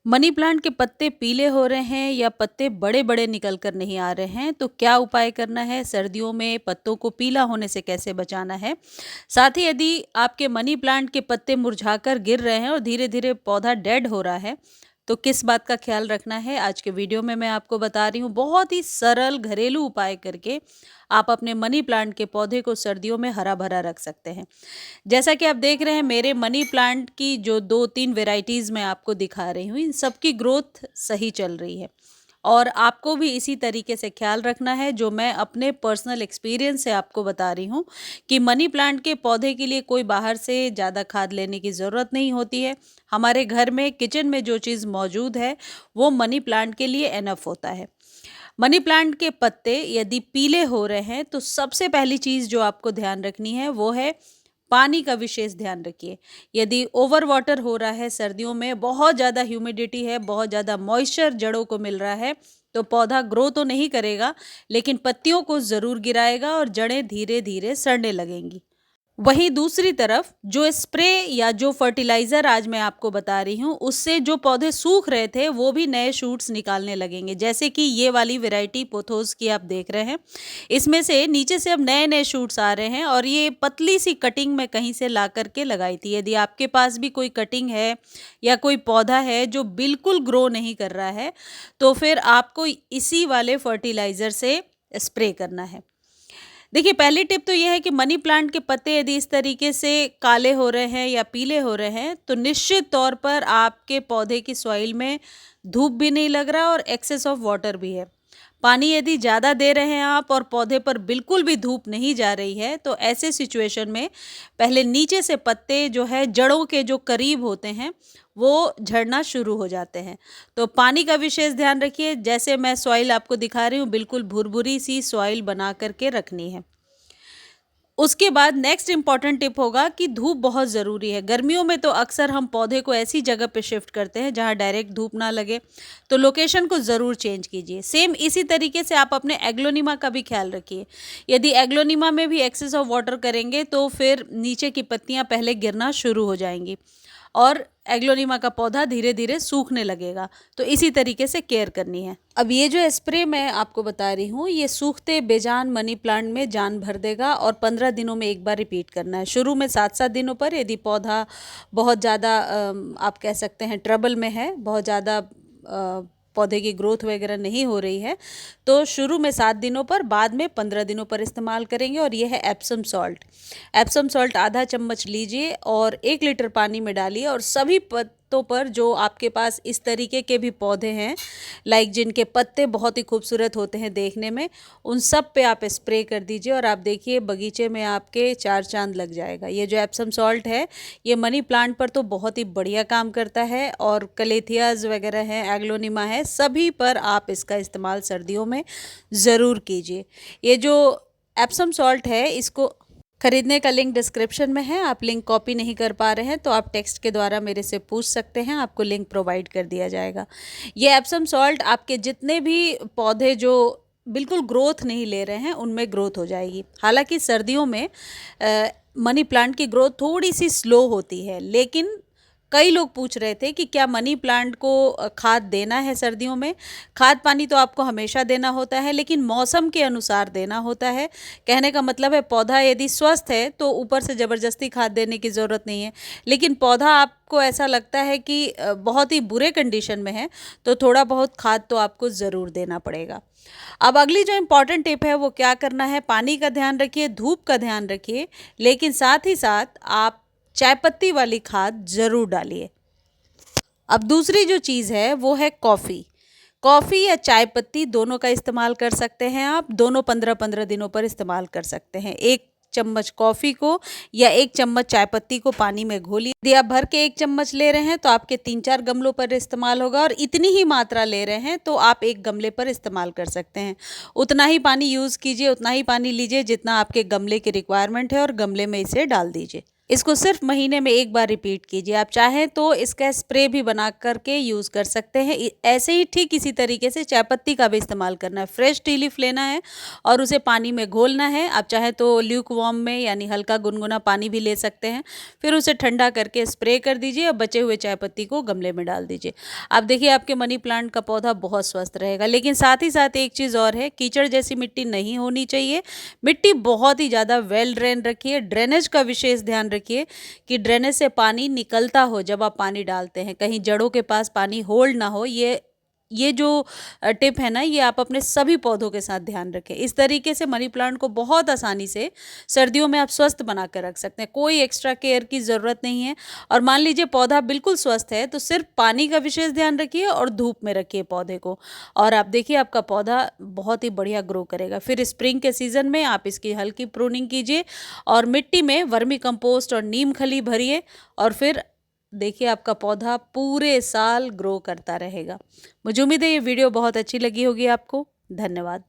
Money plant के पत्ते पीले हो रहे हैं या पत्ते बड़े बड़े निकल कर नहीं आ रहे हैं, तो क्या उपाय करना है? सर्दियों में पत्तों को पीला होने से कैसे बचाना है? साथ ही यदि आपके मनी प्लांट के पत्ते मुरझाकर गिर रहे हैं और धीरे धीरे पौधा डेड हो रहा है, तो किस बात का ख्याल रखना है? आज के वीडियो में मैं आपको बता रही हूँ। बहुत ही सरल घरेलू उपाय करके आप अपने मनी प्लांट के पौधे को सर्दियों में हरा भरा रख सकते हैं। जैसा कि आप देख रहे हैं, मेरे मनी प्लांट की जो 2-3 वैराइटीज़ मैं आपको दिखा रही हूँ, इन सब की ग्रोथ सही चल रही है। और आपको भी इसी तरीके से ख्याल रखना है, जो मैं अपने पर्सनल एक्सपीरियंस से आपको बता रही हूँ कि मनी प्लांट के पौधे के लिए कोई बाहर से ज़्यादा खाद लेने की ज़रूरत नहीं होती है। हमारे घर में किचन में जो चीज़ मौजूद है, वो मनी प्लांट के लिए एनफ होता है। मनी प्लांट के पत्ते यदि पीले हो रहे हैं, तो सबसे पहली चीज़ जो आपको ध्यान रखनी है वो है पानी का विशेष ध्यान रखिए। यदि ओवर वाटर हो रहा है, सर्दियों में बहुत ज़्यादा ह्यूमिडिटी है, बहुत ज़्यादा मॉइस्चर जड़ों को मिल रहा है, तो पौधा ग्रो तो नहीं करेगा, लेकिन पत्तियों को ज़रूर गिराएगा और जड़ें धीरे धीरे सड़ने लगेंगी। वहीं दूसरी तरफ जो स्प्रे या जो फर्टिलाइज़र आज मैं आपको बता रही हूँ, उससे जो पौधे सूख रहे थे वो भी नए शूट्स निकालने लगेंगे। जैसे कि ये वाली वैरायटी पोथोस की आप देख रहे हैं, इसमें से नीचे से अब नए नए शूट्स आ रहे हैं और ये पतली सी कटिंग मैं कहीं से ला करके लगाई थी। यदि आपके पास भी कोई कटिंग है या कोई पौधा है जो बिल्कुल ग्रो नहीं कर रहा है, तो फिर आपको इसी वाले फर्टिलाइज़र से स्प्रे करना है। देखिए, पहली टिप तो ये है कि मनी प्लांट के पत्ते यदि इस तरीके से काले हो रहे हैं या पीले हो रहे हैं, तो निश्चित तौर पर आपके पौधे की सॉइल में धूप भी नहीं लग रहा और एक्सेस ऑफ वाटर भी है। पानी यदि ज़्यादा दे रहे हैं आप और पौधे पर बिल्कुल भी धूप नहीं जा रही है, तो ऐसे सिचुएशन में पहले नीचे से पत्ते जो है जड़ों के जो करीब होते हैं, वो झड़ना शुरू हो जाते हैं। तो पानी का विशेष ध्यान रखिए। जैसे मैं सॉइल आपको दिखा रही हूँ, बिल्कुल भुरभुरी सी सॉइल बना करके रखनी है। उसके बाद नेक्स्ट इम्पॉर्टेंट टिप होगा कि धूप बहुत ज़रूरी है। गर्मियों में तो अक्सर हम पौधे को ऐसी जगह पे शिफ्ट करते हैं जहाँ डायरेक्ट धूप ना लगे, तो लोकेशन को ज़रूर चेंज कीजिए। सेम इसी तरीके से आप अपने एग्लोनिमा का भी ख्याल रखिए। यदि एग्लोनिमा में भी एक्सेस ऑफ वाटर करेंगे, तो फिर नीचे की पत्तियाँ पहले गिरना शुरू हो जाएंगी और एग्लोनिमा का पौधा धीरे धीरे सूखने लगेगा। तो इसी तरीके से केयर करनी है। अब ये जो स्प्रे मैं आपको बता रही हूँ, ये सूखते बेजान मनी प्लांट में जान भर देगा और 15 दिनों में एक बार रिपीट करना है। शुरू में 7-7 दिनों पर, यदि पौधा बहुत ज़्यादा आप कह सकते हैं ट्रबल में है, बहुत ज़्यादा पौधे की ग्रोथ वगैरह नहीं हो रही है, तो शुरू में 7 दिनों पर, बाद में 15 दिनों पर इस्तेमाल करेंगे। और यह है एप्सम सॉल्ट। एप्सम सॉल्ट आधा चम्मच लीजिए और 1 लीटर पानी में डालिए और सभी पत्तों पर, जो आपके पास इस तरीके के भी पौधे हैं, लाइक जिनके पत्ते बहुत ही खूबसूरत होते हैं देखने में, उन सब पे आप स्प्रे कर दीजिए और आप देखिए बगीचे में आपके 4 चांद लग जाएगा। ये जो एप्सम सॉल्ट है, ये मनी प्लांट पर तो बहुत ही बढ़िया काम करता है और कलेथियाज वगैरह हैं, एग्लोनिमा है, सभी पर आप इसका इस्तेमाल सर्दियों में ज़रूर कीजिए। ये जो एप्सम सॉल्ट है, इसको खरीदने का लिंक डिस्क्रिप्शन में है। आप लिंक कॉपी नहीं कर पा रहे हैं तो आप टेक्स्ट के द्वारा मेरे से पूछ सकते हैं, आपको लिंक प्रोवाइड कर दिया जाएगा। ये एप्सम सॉल्ट आपके जितने भी पौधे जो बिल्कुल ग्रोथ नहीं ले रहे हैं, उनमें ग्रोथ हो जाएगी। हालांकि सर्दियों में मनी प्लांट की ग्रोथ थोड़ी सी स्लो होती है, लेकिन कई लोग पूछ रहे थे कि क्या मनी प्लांट को खाद देना है सर्दियों में। खाद पानी तो आपको हमेशा देना होता है, लेकिन मौसम के अनुसार देना होता है। कहने का मतलब है, पौधा यदि स्वस्थ है तो ऊपर से ज़बरदस्ती खाद देने की ज़रूरत नहीं है, लेकिन पौधा आपको ऐसा लगता है कि बहुत ही बुरे कंडीशन में है, तो थोड़ा बहुत खाद तो आपको ज़रूर देना पड़ेगा। अब अगली जो इम्पॉर्टेंट टिप है, वो क्या करना है? पानी का ध्यान रखिए, धूप का ध्यान रखिए, लेकिन साथ ही साथ आप चाय पत्ती वाली खाद ज़रूर डालिए। अब दूसरी जो चीज़ है वो है कॉफ़ी। कॉफ़ी या चाय पत्ती दोनों का इस्तेमाल कर सकते हैं आप। दोनों 15-15 दिनों पर इस्तेमाल कर सकते हैं। 1 चम्मच कॉफ़ी को या 1 चम्मच चाय पत्ती को पानी में घोलिए। यदि आप भर के 1 चम्मच ले रहे हैं तो आपके 3-4 गमलों पर इस्तेमाल होगा, और इतनी ही मात्रा ले रहे हैं तो आप 1 गमले पर इस्तेमाल कर सकते हैं। उतना ही पानी यूज़ कीजिए, उतना ही पानी लीजिए जितना आपके गमले की रिक्वायरमेंट है, और गमले में इसे डाल दीजिए। इसको सिर्फ महीने में एक बार रिपीट कीजिए। आप चाहें तो इसका स्प्रे भी बना करके यूज़ कर सकते हैं। ऐसे ही ठीक इसी तरीके से चाय पत्ती का भी इस्तेमाल करना है। फ्रेश टी लीफ लेना है और उसे पानी में घोलना है। आप चाहें तो ल्यूक वार्म में यानी हल्का गुनगुना पानी भी ले सकते हैं। फिर उसे ठंडा करके स्प्रे कर दीजिए और बचे हुए चाय पत्ती को गमले में डाल दीजिए। आप देखिए आपके मनी प्लांट का पौधा बहुत स्वस्थ रहेगा। लेकिन साथ ही साथ एक चीज़ और है, कीचड़ जैसी मिट्टी नहीं होनी चाहिए। मिट्टी बहुत ही ज़्यादा वेल ड्रेन रखिए। ड्रेनेज का विशेष ध्यान रखिए कि ड्रेनेज से पानी निकलता हो जब आप पानी डालते हैं, कहीं जड़ों के पास पानी होल्ड ना हो। ये जो टिप है ना, ये आप अपने सभी पौधों के साथ ध्यान रखें। इस तरीके से मनी प्लांट को बहुत आसानी से सर्दियों में आप स्वस्थ बना कर रख सकते हैं। कोई एक्स्ट्रा केयर की ज़रूरत नहीं है। और मान लीजिए पौधा बिल्कुल स्वस्थ है तो सिर्फ पानी का विशेष ध्यान रखिए और धूप में रखिए पौधे को, और आप देखिए आपका पौधा बहुत ही बढ़िया ग्रो करेगा। फिर स्प्रिंग के सीज़न में आप इसकी हल्की प्रूनिंग कीजिए और मिट्टी में वर्मी कंपोस्ट और नीम खली भरिए, और फिर देखिए आपका पौधा पूरे साल ग्रो करता रहेगा। मुझे उम्मीद है ये वीडियो बहुत अच्छी लगी होगी आपको। धन्यवाद।